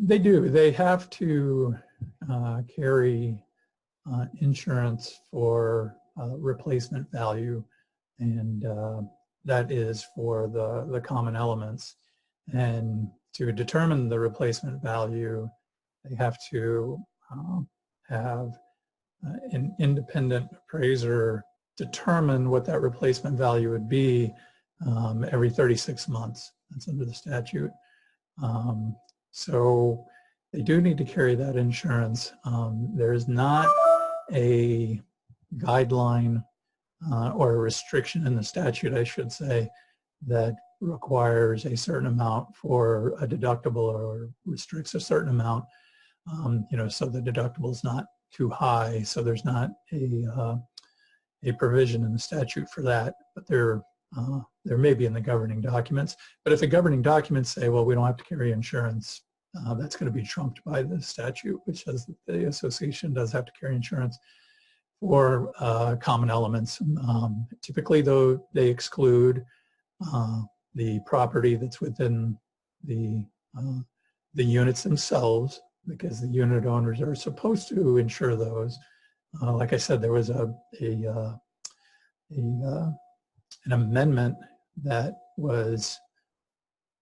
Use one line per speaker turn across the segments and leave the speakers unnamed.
They do. They have to carry insurance for replacement value, and that is for the common elements. And to determine the replacement value, they have to have an independent appraiser determine what that replacement value would be every 36 months. That's under the statute. So they do need to carry that insurance. There is not a guideline or a restriction in the statute, I should say, that requires a certain amount for a deductible or restricts a certain amount, so the deductible is not too high. So there's not a provision in the statute for that, but there may be in the governing documents. But if the governing documents say, well, we don't have to carry insurance, that's going to be trumped by the statute, which says that the association does have to carry insurance for common elements. Typically, though, they exclude the property that's within the units themselves, because the unit owners are supposed to insure those. Like I said, there was an amendment that was,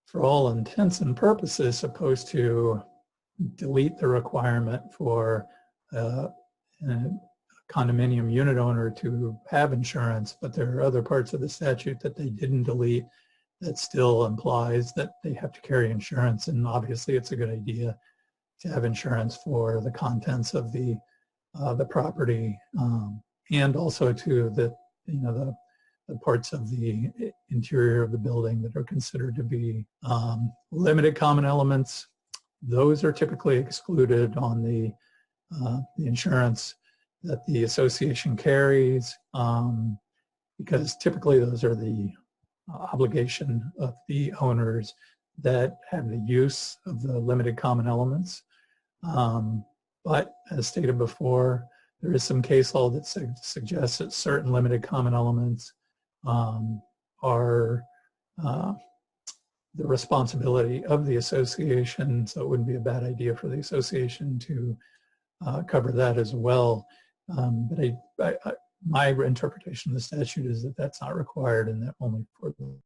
for all intents and purposes, supposed to delete the requirement for a condominium unit owner to have insurance, but there are other parts of the statute that they didn't delete that still implies that they have to carry insurance. And obviously it's a good idea to have insurance for the contents of the property, and also to the parts of the interior of the building that are considered to be limited common elements. Those are typically excluded on the insurance that the association carries, because typically those are the obligation of the owners that have the use of the limited common elements. But as stated before, there is some case law that suggests that certain limited common elements are the responsibility of the association, so it wouldn't be a bad idea for the association to cover that as well. But my interpretation of the statute is that that's not required, and that only for the